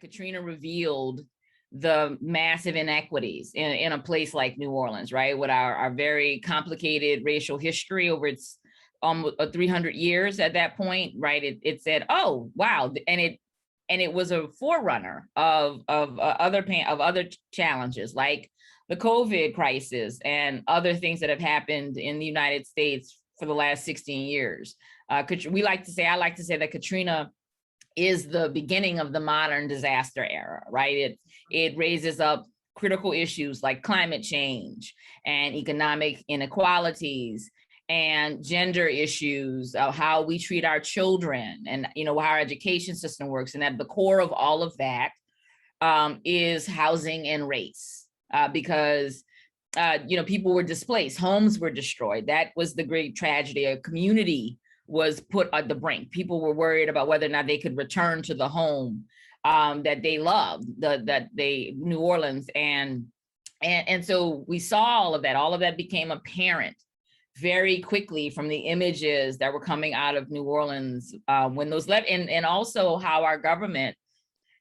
Katrina revealed the massive inequities in a place like New Orleans, right? With our very complicated racial history over its 300 years at that point, right? It said, oh, wow. And it was a forerunner of other challenges like the COVID crisis and other things that have happened in the United States for the last 16 years. I like to say that Katrina is the beginning of the modern disaster era, right? It raises up critical issues like climate change and economic inequalities and gender issues of how we treat our children and how our education system works. And at the core of all of that is housing and race, because people were displaced, homes were destroyed. That was the great tragedy. A community was put at the brink. People were worried about whether or not they could return to the home that they loved, New Orleans, and so we saw all of that. All of that became apparent very quickly from the images that were coming out of New Orleans when those left, and also how our government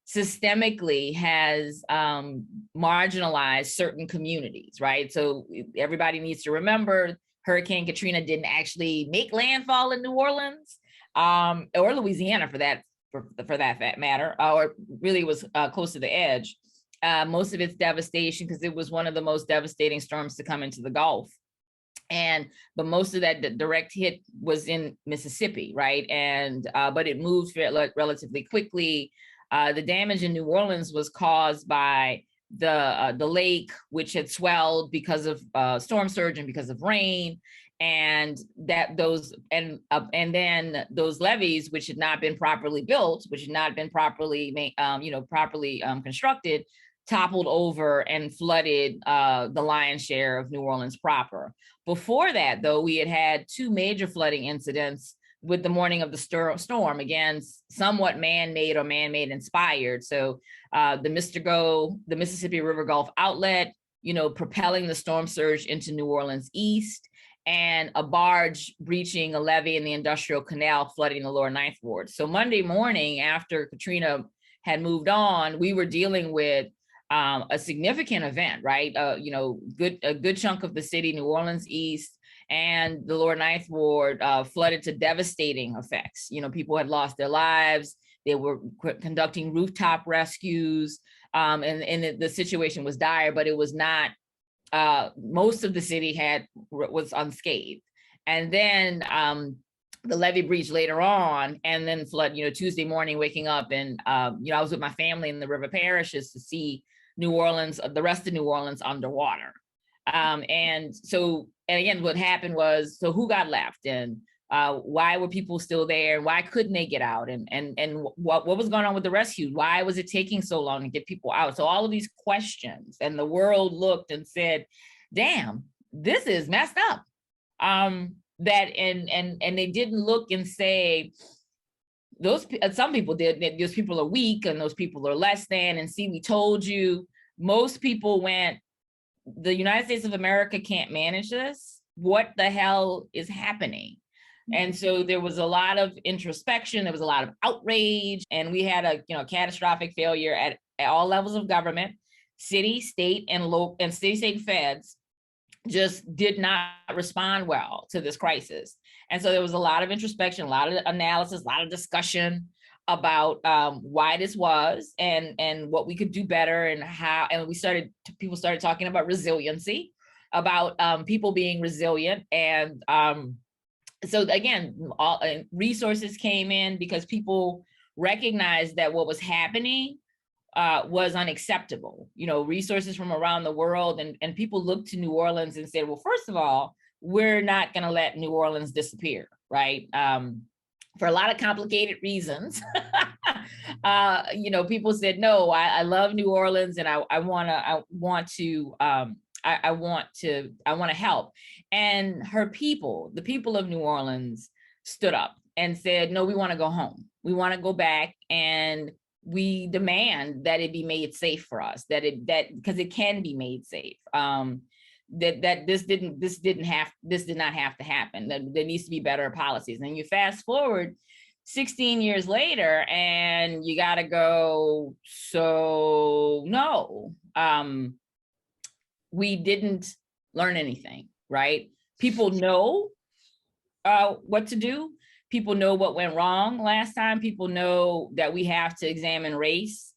systemically has marginalized certain communities, right? So everybody needs to remember Hurricane Katrina didn't actually make landfall in New Orleans or Louisiana for that matter, or really was close to the edge. Most of its devastation, because it was one of the most devastating storms to come into the Gulf. But most of that direct hit was in Mississippi, right? But it moved relatively quickly. The damage in New Orleans was caused by the lake, which had swelled because of storm surge and because of rain, and then those levees, which had not been properly built, which had not been properly constructed, toppled over and flooded the lion's share of New Orleans proper. Before that, though, we had two major flooding incidents with the morning of the storm, again, somewhat man-made or man-made inspired. So the Mississippi River Gulf outlet, propelling the storm surge into New Orleans east, and a barge breaching a levee in the Industrial Canal, flooding the lower Ninth Ward. So Monday morning, after Katrina had moved on, we were dealing with a significant event, right? A good chunk of the city, New Orleans east, and the lower Ninth Ward flooded to devastating effects. People had lost their lives. They were conducting rooftop rescues, and the situation was dire, but it was not, most of the city was unscathed. And then the levee breach later on, and then flood, Tuesday morning, waking up, and I was with my family in the river parishes to see New Orleans, the rest of New Orleans underwater. And again, what happened was, so who got left, and why were people still there, and why couldn't they get out, and what was going on with the rescue? Why was it taking so long to get people out? So all of these questions, and the world looked and said, damn, this is messed up. And they didn't look and say, some people did, those people are weak and those people are less than, and see, we told you. Most people went, the United States of America can't manage this. What the hell is happening? And so there was a lot of introspection, there was a lot of outrage, and we had a catastrophic failure at all levels of government. City, state, and local, and state feds just did not respond well to this crisis. And so there was a lot of introspection, a lot of analysis, a lot of discussion about why this was, and what we could do better, and how. And people started talking about resiliency, about people being resilient. And so again, resources came in because people recognized that what was happening was unacceptable. Resources from around the world, and people looked to New Orleans and said, well, first of all, we're not going to let New Orleans disappear, right? For a lot of complicated reasons. People said, no, I love New Orleans, and I want to help. And her people, the people of New Orleans, stood up and said, no, we want to go home. We want to go back, and we demand that it be made safe for us, because it can be made safe. This did not have to happen. That there needs to be better policies. And you fast forward 16 years later, and you got to go, so no, we didn't learn anything, right? People know what to do. People know what went wrong last time. People know that we have to examine race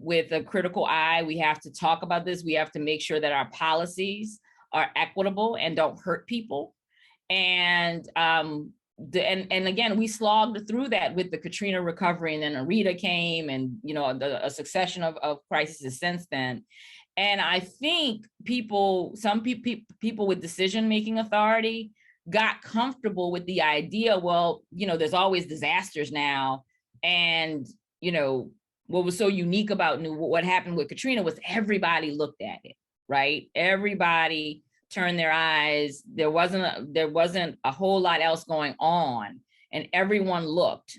with a critical eye. We have to talk about this. We have to make sure that our policies are equitable and don't hurt people. And again, we slogged through that with the Katrina recovery, and then Rita came, and a succession of crises since then. And I think some people with decision-making authority got comfortable with the idea, well, there's always disasters now. And, what was so unique about what happened with Katrina was everybody looked at it, right? Everybody turned their eyes. There wasn't a whole lot else going on. And everyone looked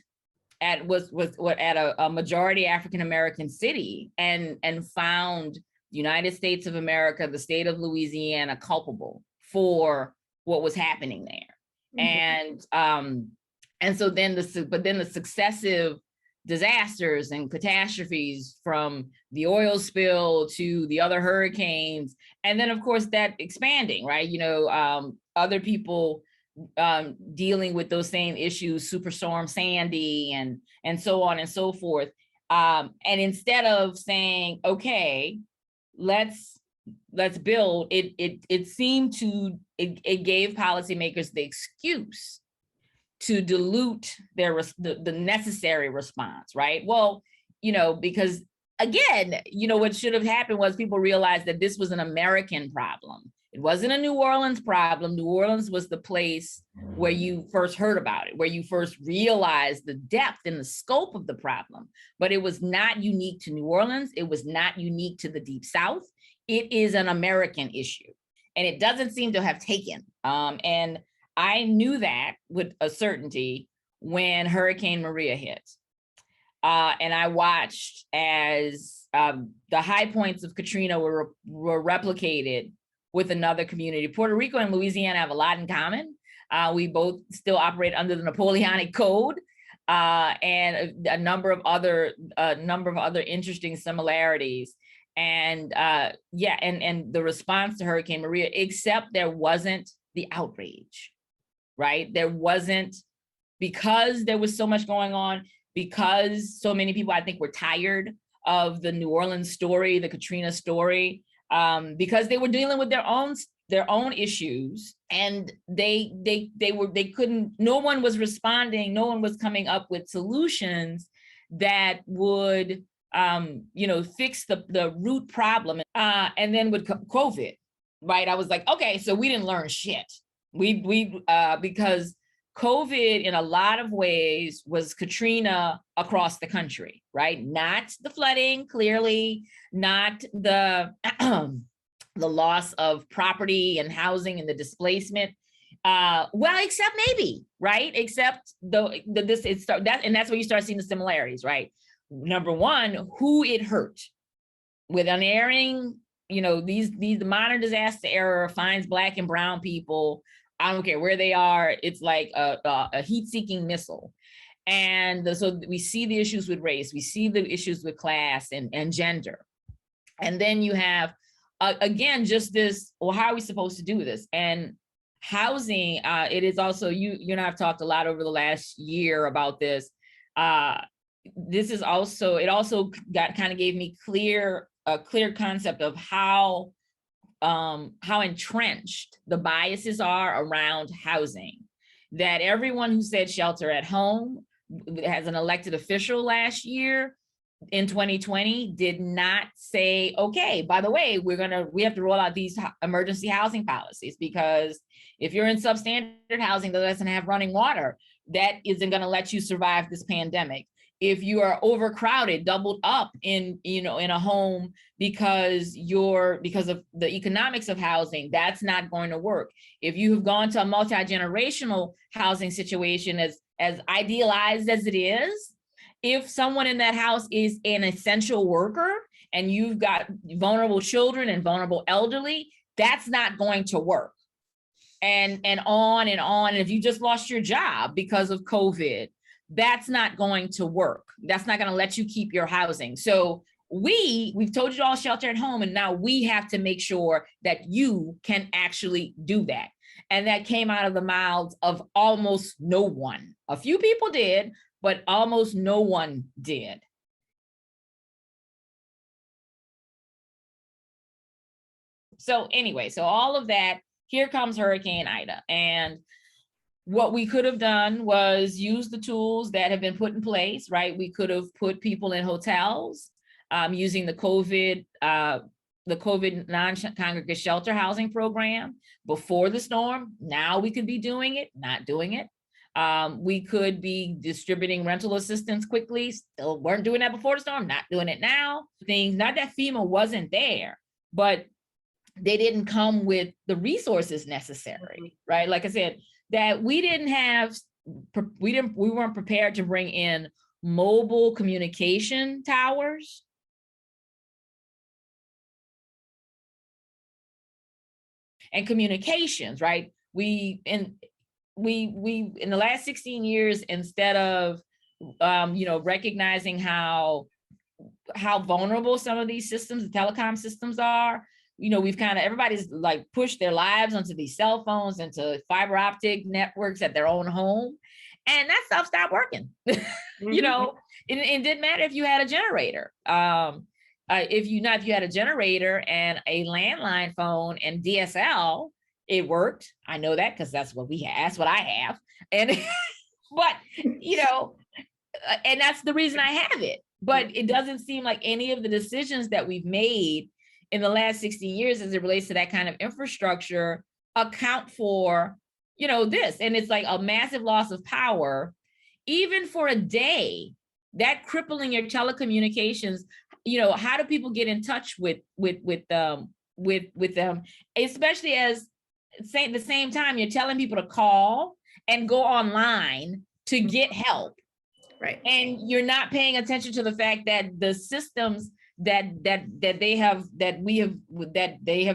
at a majority African-American city and found the United States of America, the state of Louisiana, culpable for what was happening there. Mm-hmm. And so then the successive disasters and catastrophes, from the oil spill to the other hurricanes, and then of course that expanding, right? Other people dealing with those same issues, Superstorm Sandy and so on and so forth. And instead of saying, okay, let's build, it seemed to, it gave policymakers the excuse to dilute the necessary response, right? Well, because again, what should have happened was people realized that this was an American problem. It wasn't a New Orleans problem. New Orleans was the place where you first heard about it, where you first realized the depth and the scope of the problem. But it was not unique to New Orleans. It was not unique to the Deep South. It is an American issue, and it doesn't seem to have taken. And I knew that with a certainty when Hurricane Maria hit. And I watched as the high points of Katrina were replicated with another community. Puerto Rico and Louisiana have a lot in common. We both still operate under the Napoleonic Code, and a number of other interesting similarities. And and the response to Hurricane Maria, except there wasn't the outrage, right? There wasn't, because there was so much going on, because so many people, I think, were tired of the New Orleans story, the Katrina story, because they were dealing with their own issues, and they couldn't, no one was responding, no one was coming up with solutions that would fix the root problem. And then with COVID, right? I was like, okay, so we didn't learn shit. Because COVID in a lot of ways was Katrina across the country, right? Not the flooding, clearly, not the the loss of property and housing and the displacement. Well, except maybe, right? Except and that's where you start seeing the similarities, right? Number one, who it hurt. With unerring, the modern disaster era finds Black and brown people. I don't care where they are. It's like a heat-seeking missile. And so we see the issues with race. We see the issues with class and gender. And then you have, again, just this, well, how are we supposed to do this? And housing, it is also, you and I have talked a lot over the last year about this. This is also, it also kind of gave me a clear concept of how entrenched the biases are around housing. That everyone who said shelter at home as an elected official last year in 2020 did not say, okay, by the way, we have to roll out these emergency housing policies, because if you're in substandard housing that doesn't have running water, that isn't going to let you survive this pandemic. If you are overcrowded, doubled up in a home because of the economics of housing, that's not going to work. If you have gone to a multi-generational housing situation, as idealized as it is, if someone in that house is an essential worker and you've got vulnerable children and vulnerable elderly, that's not going to work. And on and on. And if you just lost your job because of COVID, that's not going to work. That's not going to let you keep your housing. So we've told you all shelter at home, and now we have to make sure that you can actually do that. And that came out of the mouths of almost no one. A few people did, but almost no one did. So anyway, so all of that, here comes Hurricane Ida. And what we could have done was use the tools that have been put in place, right? We could have put people in hotels using the COVID non-congregate shelter housing program before the storm. Now we could be doing it, not doing it. We could be distributing rental assistance quickly. Still weren't doing that before the storm, not doing it now. Things, not that FEMA wasn't there, but they didn't come with the resources necessary, right? Like I said, that we weren't prepared to bring in mobile communication towers. And communications, right? We in the last 16 years, instead of recognizing how vulnerable some of these systems, the telecom systems are, we've kind of, everybody's like pushed their lives onto these cell phones, into fiber optic networks at their own home. And that stuff stopped working. Mm-hmm. It didn't matter if you had a generator. If you had a generator and a landline phone and DSL, it worked. I know that because that's what we have. That's what I have. And but and that's the reason I have it. But it doesn't seem like any of the decisions that we've made in the last 60 years as it relates to that kind of infrastructure account for, this. And it's like a massive loss of power, even for a day, that crippling your telecommunications. How do people get in touch with them, especially as at the same time you're telling people to call and go online to get help, right? And you're not paying attention to the fact that the systems that they have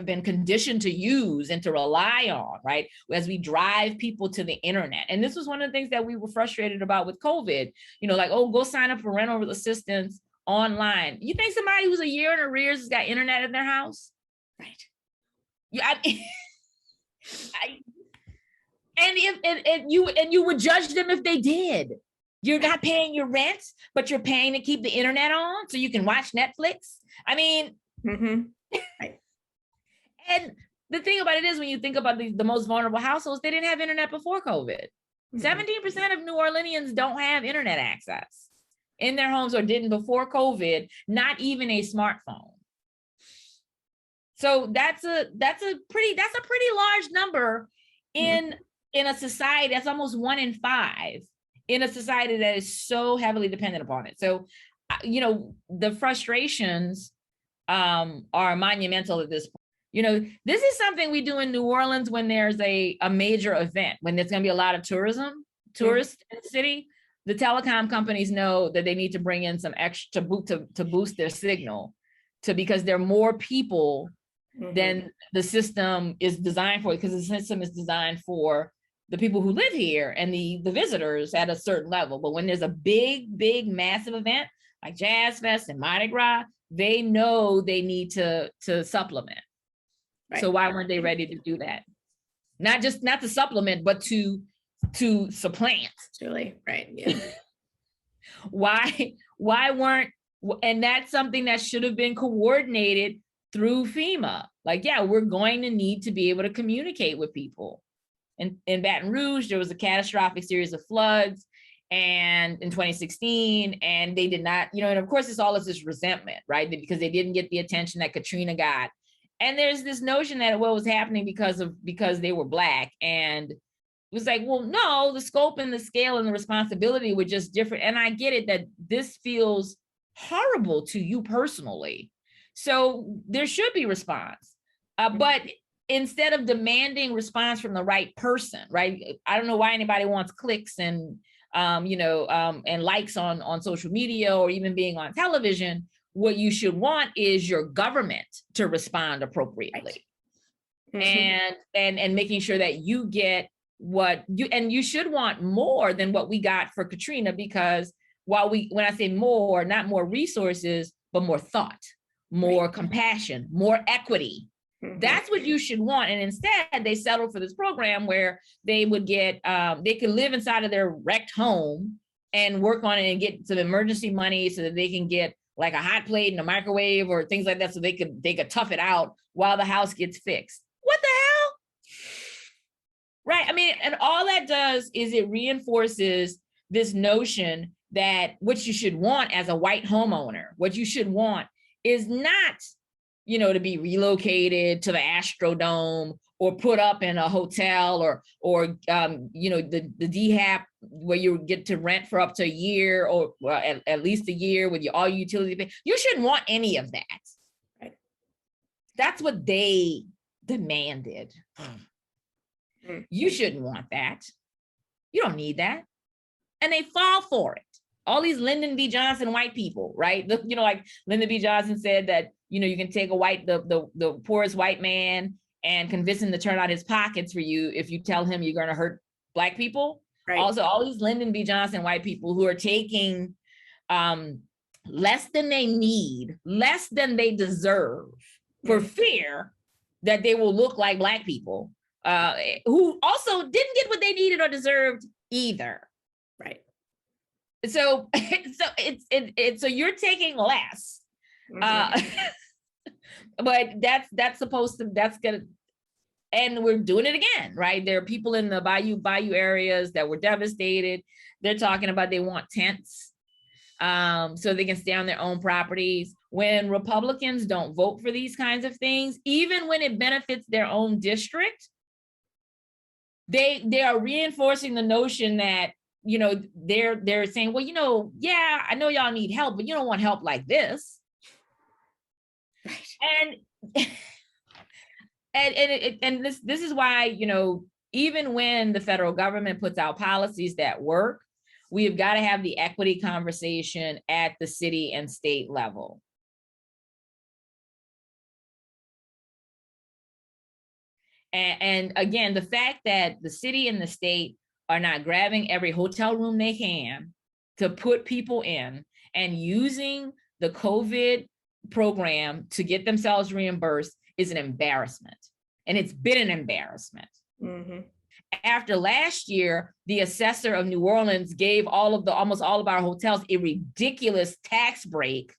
been conditioned to use and to rely on, right, as we drive people to the internet. And this was one of the things that we were frustrated about with COVID. Like, oh, go sign up for rental assistance online. You think somebody who's a year in arrears has got internet in their house? Right. Yeah. And you would judge them if they did. You're not paying your rent, but you're paying to keep the internet on so you can watch Netflix. I mean, right. And the thing about it is, when you think about the most vulnerable households, they didn't have internet before COVID. 17% of New Orleanians don't have internet access in their homes, or didn't before COVID, not even a smartphone. So that's a pretty large number in a society that's almost 1 in 5 in a society that is so heavily dependent upon it. So, the frustrations are monumental at this point. This is something we do in New Orleans when there's a major event, when there's going to be a lot of tourists in the city. The telecom companies know that they need to bring in some extra to boost their signal, because there are more people than the system is designed for, because the system is designed for the people who live here and the visitors at a certain level. But when there's a big, massive event like Jazz Fest and Mardi Gras, they know they need to supplement. Right. So why weren't they ready to do that? Not to supplement, but to supplant. Truly, right? Yeah. Why weren't? And that's something that should have been coordinated through FEMA. Like, yeah, we're going to need to be able to communicate with people. In Baton Rouge, there was a catastrophic series of floods, and in 2016, and they did not, and of course, it's all of this resentment, right? Because they didn't get the attention that Katrina got. And there's this notion that what was happening because they were Black, and it was like, well, no, the scope and the scale and the responsibility were just different. And I get it that this feels horrible to you personally. So there should be response. But instead of demanding response from the right person, right? I don't know why anybody wants clicks and and likes on social media or even being on television. What you should want is your government to respond appropriately, right. And making sure that you get what you, and you should want more than what we got for Katrina, because when I say more, not more resources, but more thought, more compassion, more equity. That's what you should want. And instead they settled for this program where they would get, they could live inside of their wrecked home and work on it and get some emergency money so that they can get like a hot plate and a microwave or things like that, so they could tough it out while the house gets fixed. What the hell? Right. I mean, and all that does is it reinforces this notion that what you should want as a white homeowner, what you should want is not, you know, to be relocated to the Astrodome or put up in a hotel or you know, the DHAP where you get to rent for up to a year or at least a year with all your utility pay. You shouldn't want any of that. Right? That's what they demanded. You shouldn't want that. You don't need that. And they fall for it. All these Lyndon B. Johnson white people, right? You know, like Lyndon B. Johnson said that, you know, you can take the poorest white man and convince him to turn out his pockets for you if you tell him you're going to hurt Black people. Right. Also, all these Lyndon B. Johnson white people who are taking less than they need, less than they deserve, for fear that they will look like Black people, who also didn't get what they needed or deserved either. Right. So so you're taking less, but that's gonna, and we're doing it again, right? There are people in the bayou areas that were devastated. They're talking about they want tents so they can stay on their own properties. When Republicans don't vote for these kinds of things, even when it benefits their own district, they are reinforcing the notion that, you know, they're saying, well, you know, yeah, I know y'all need help, but you don't want help like this. Right. And this is why, you know, even when the federal government puts out policies that work, we have got to have the equity conversation at the city and state level. And again, the fact that the city and the state are not grabbing every hotel room they can to put people in and using the COVID program to get themselves reimbursed is an embarrassment. And it's been an embarrassment. After last year, the assessor of New Orleans gave almost all of our hotels a ridiculous tax break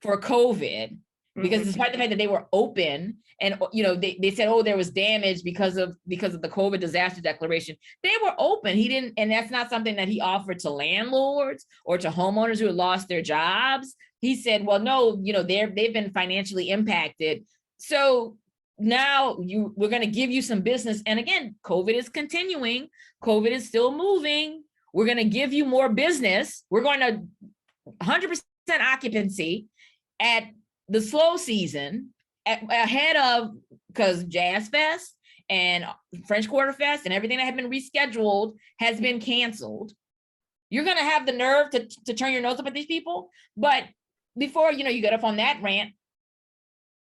for COVID, because despite the fact that they were open and, you know, they said, oh, there was damage because of the COVID disaster declaration. They were open. He didn't, and that's not something that he offered to landlords or to homeowners who had lost their jobs. He said, well, no, you know, they've been financially impacted. So now we're going to give you some business. And again, COVID is continuing. COVID is still moving. We're going to give you more business. We're going to 100% occupancy at the slow season ahead of, because Jazz Fest and French Quarter Fest and everything that had been rescheduled has been canceled. You're going to have the nerve to turn your nose up at these people. But before, you know, you get up on that rant,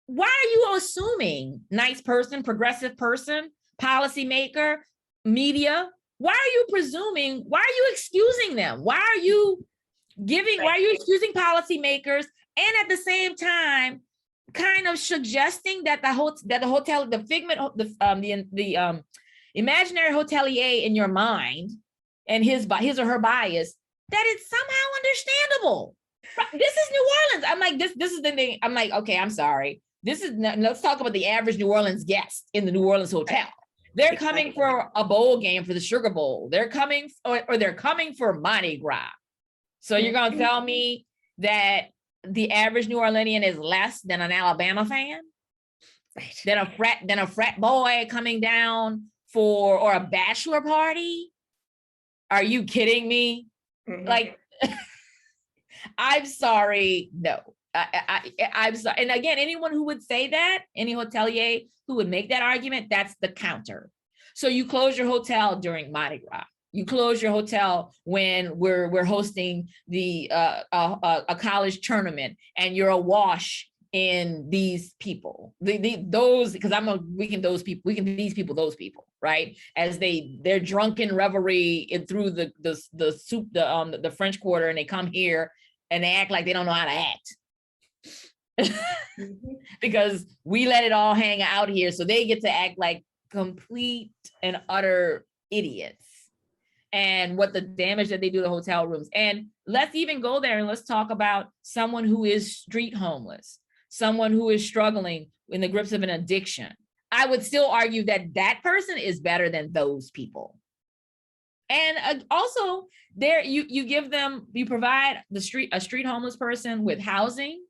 why are you assuming nice person, progressive person, policymaker, media? Why are you presuming? Why are you excusing them? Why are you excusing policymakers? And at the same time, kind of suggesting that the imaginary hotelier in your mind and his or her bias, that it's somehow understandable. This is New Orleans. I'm like, this is the thing. I'm like, okay, I'm sorry. Let's talk about the average New Orleans guest in the New Orleans hotel. They're coming for a bowl game for the Sugar Bowl. They're coming, or they're coming for Mardi Gras. So you're going to tell me that the average New Orleanian is less than an Alabama fan, than a frat boy coming down or a bachelor party? Are you kidding me? Like, I'm sorry, no. I'm sorry. And again, anyone who would say that, any hotelier who would make that argument, that's the counter. So you close your hotel during Mardi Gras. You close your hotel when we're hosting a college tournament and you're awash in these people, those, because those people, right? As their drunken revelry through the French Quarter, and they come here and they act like they don't know how to act. Because we let it all hang out here, so they get to act like complete and utter idiots. And what the damage that they do to hotel rooms. And let's even go there and let's talk about someone who is street homeless, someone who is struggling in the grips of an addiction. I would still argue that that person is better than those people. And also there, you provide a street homeless person with housing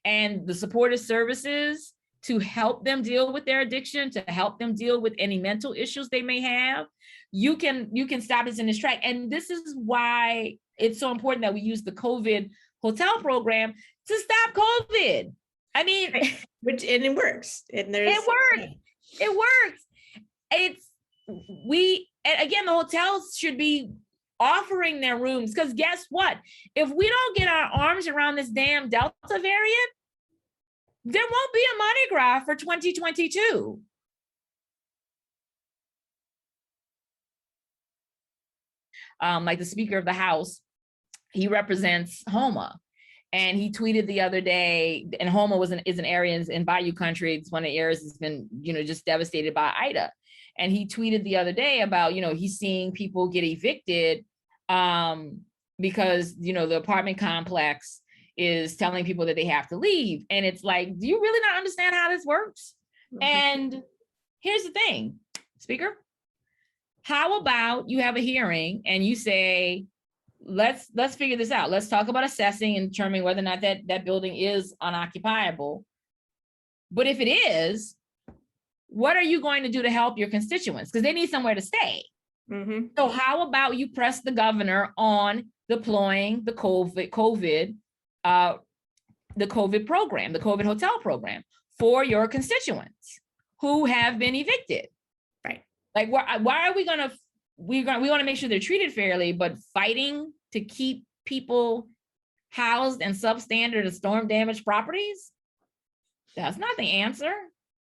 and the supportive services to help them deal with their addiction, to help them deal with any mental issues they may have. You can stop this in its track. And this is why it's so important that we use the COVID hotel program to stop COVID. I mean, and it works. And it works. And again, the hotels should be offering their rooms, because guess what? If we don't get our arms around this damn Delta variant, there won't be a Mardi Gras for 2022. Like the Speaker of the House, he represents Homa, and he tweeted the other day, and Homa is an area in Bayou Country. It's one of the areas that's been, just devastated by Ida. And he tweeted the other day about, he's seeing people get evicted because, the apartment complex is telling people that they have to leave. And it's like, do you really not understand how this works? Mm-hmm. And here's the thing, Speaker, how about you have a hearing and you say, let's figure this out. Let's talk about assessing and determining whether or not that building is unoccupiable. But if it is, what are you going to do to help your constituents? Because they need somewhere to stay. Mm-hmm. So how about you press the governor on deploying the COVID program, the COVID hotel program for your constituents who have been evicted? Right. Like, why are we want to make sure they're treated fairly, but fighting to keep people housed in substandard and storm damaged properties? That's not the answer.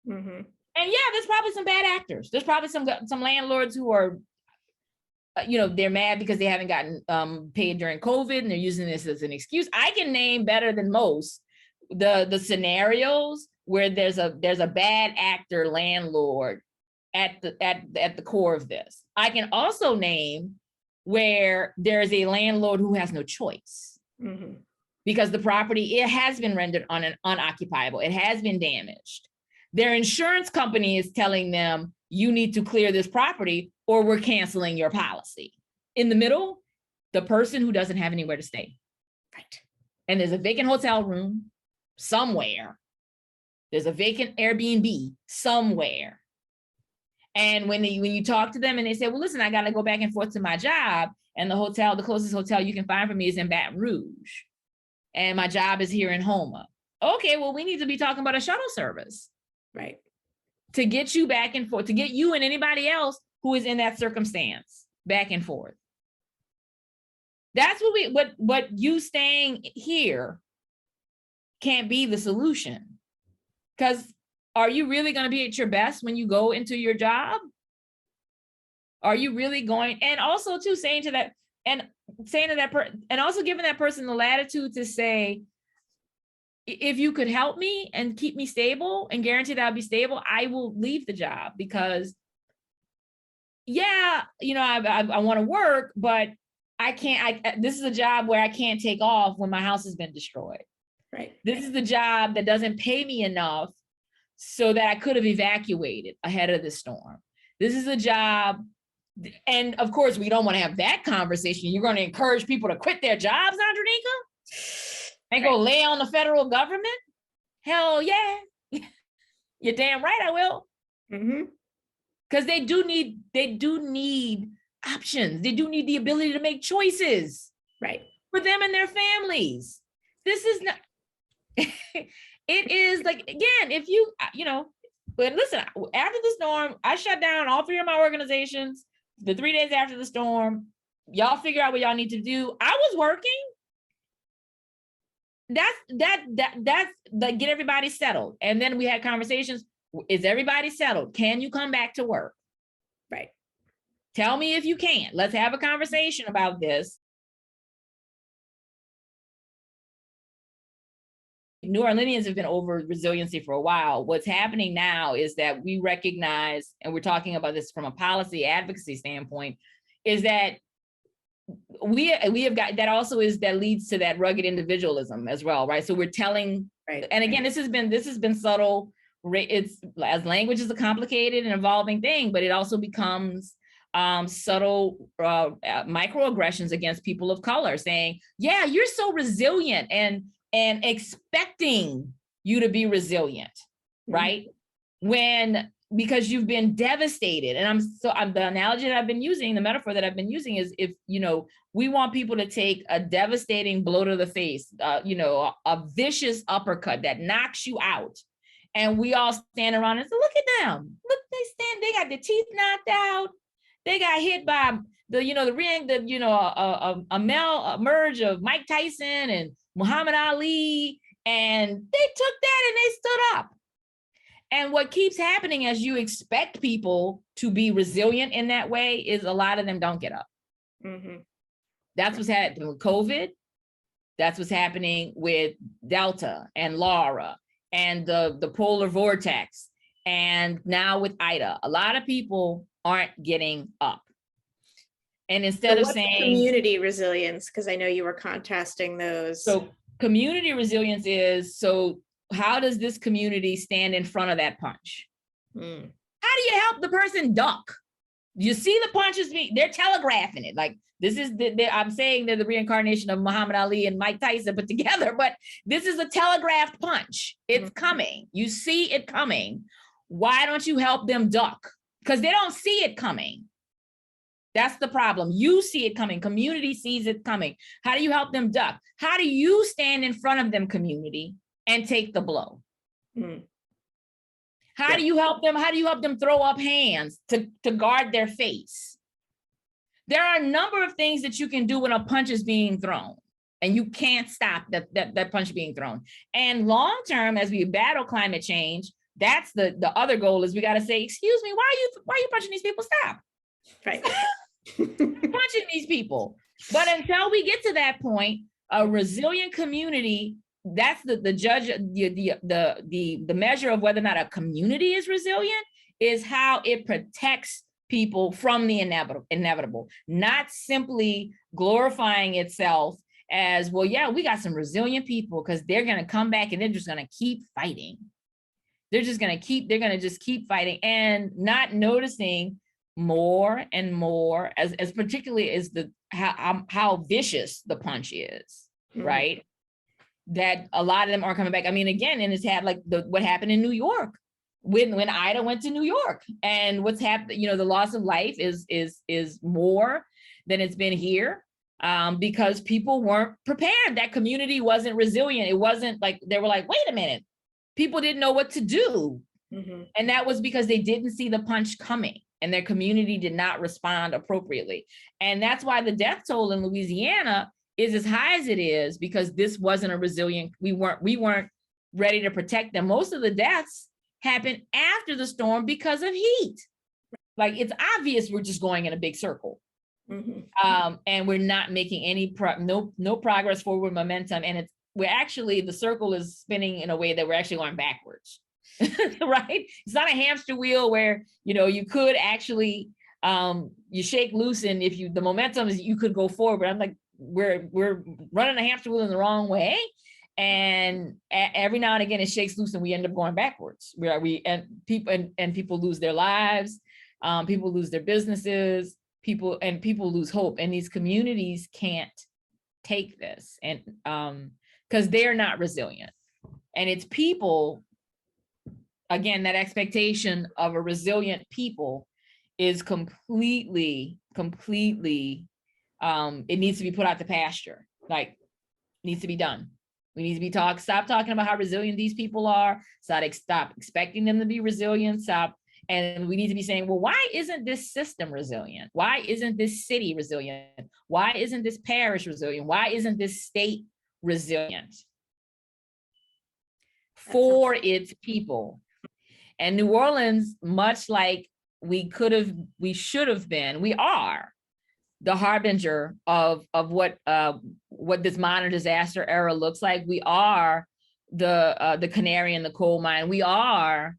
Mm-hmm. And yeah, there's probably some bad actors. There's probably some landlords who are, they're mad because they haven't gotten paid during COVID and they're using this as an excuse. I can name better than most the scenarios where there's a bad actor landlord at the core of this. I can also name where there's a landlord who has no choice, mm-hmm. because the property, it has been rendered unoccupiable. It has been damaged. Their insurance company is telling them, you need to clear this property or we're canceling your policy. In the middle, the person who doesn't have anywhere to stay. Right. And there's a vacant hotel room somewhere. There's a vacant Airbnb somewhere. And when you talk to them and they say, well, listen, I got to go back and forth to my job, and the closest hotel you can find for me is in Baton Rouge, and my job is here in Homa. Okay, well, we need to be talking about a shuttle service. Right. To get you back and forth, to get you and anybody else who is in that circumstance back and forth. That's what you staying here can't be the solution. Because are you really going to be at your best when you go into your job? Are you really going? And also too, and also giving that person the latitude to say, if you could help me and keep me stable and guarantee that I'll be stable, I will leave the job, because I want to work, but I can't, this is a job where I can't take off when my house has been destroyed. Right. This is the job that doesn't pay me enough so that I could have evacuated ahead of the storm. This is a job. And of course, we don't want to have that conversation. You're going to encourage people to quit their jobs, Andreanecia? And go lay on the federal government? Hell yeah. You're damn right I will. Mm-hmm. Because they do need options. They do need the ability to make choices. Right. For them and their families. This is not, it is like, again, if but listen, after the storm, I shut down all 3 of my organizations, the 3 days after the storm. Y'all figure out what y'all need to do. I was working. that's like, get everybody settled. And then we had conversations. Is everybody settled? Can you come back to work? Right. Tell me if you can. Let's have a conversation about this. New Orleanians have been over resiliency for a while. What's happening now is that we recognize, and we're talking about this from a policy advocacy standpoint, is that we have got, that also is, that leads to that rugged individualism as well, right? So we're telling, Right. And again, this has been subtle. It's, as language is a complicated and evolving thing, but it also becomes subtle microaggressions against people of color, saying, yeah, you're so resilient, and expecting you to be resilient, right? When, because you've been devastated. And the analogy that I've been using, the metaphor that I've been using is, if, we want people to take a devastating blow to the face, a vicious uppercut that knocks you out. And we all stand around and say, look at them. Look, they got their teeth knocked out. They got hit by a merge of Mike Tyson and Muhammad Ali, and they took that and they stood up. And what keeps happening as you expect people to be resilient in that way is a lot of them don't get up. That's what's happening with COVID. That's what's happening with Delta and Laura and the polar vortex. And now with Ida, a lot of people aren't getting up. And instead of saying community resilience, because I know you were contesting those. So community resilience is, so how does this community stand in front of that punch? How do you help the person duck? You see the punches, they're telegraphing it. Like, this is, I'm saying they're the reincarnation of Muhammad Ali and Mike Tyson put together, but this is a telegraphed punch. It's coming. You see it coming. Why don't you help them duck? Because they don't see it coming. That's the problem. You see it coming. Community sees it coming. How do you help them duck? How do you stand in front of them, community, and take the blow? How do you help them? How do you help them throw up hands to guard their face? There are a number of things that you can do when a punch is being thrown, and you can't stop that punch being thrown. And long term, as we battle climate change, that's the other goal, is we got to say, excuse me, why are you punching these people? Stop. Right. Punching these people. But until we get to that point, a resilient community, that's the judge, the measure of whether or not a community is resilient is how it protects people from the inevitable, not simply glorifying itself as, well, yeah, we got some resilient people because they're going to come back and they're just going to keep fighting. They're just going to just keep fighting, and not noticing more and more, as particularly as how vicious the punch is, right? That a lot of them are coming back. I mean, again, and it's had like what happened in New York when Ida went to New York, and what's happened, the loss of life is more than it's been here, because people weren't prepared. That community wasn't resilient. It wasn't like, they were like, wait a minute, people didn't know what to do. And that was because they didn't see the punch coming, and their community did not respond appropriately. And that's why the death toll in Louisiana is as high as it is, because this wasn't a resilient, we weren't ready to protect them. Most of the deaths happened after the storm because of heat. Like, it's obvious we're just going in a big circle. And we're not making any no progress forward momentum. And we're actually, the circle is spinning in a way that we're actually going backwards. Right? It's not a hamster wheel where, you could actually, you shake loose, and if the momentum is, you could go forward. I'm like, we're running a hamster wheel in the wrong way. And every now and again, it shakes loose and we end up going backwards. People lose their lives. People lose their businesses. People lose hope. And these communities can't take this, and because they're not resilient. And it's people, again, that expectation of a resilient people is completely, it needs to be put out to pasture. Like, it needs to be done. We need to stop talking about how resilient these people are, stop expecting them to be resilient, and we need to be saying, well, why isn't this system resilient? Why isn't this city resilient? Why isn't this parish resilient? Why isn't this state resilient? for its people. And New Orleans, much like we should have been, we are the harbinger of what this minor disaster era looks like. We are the canary in the coal mine. We are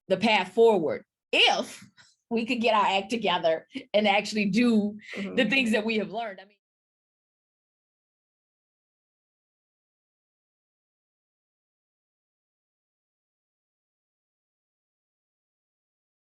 the path forward if we could get our act together and actually do the things that we have learned. I mean,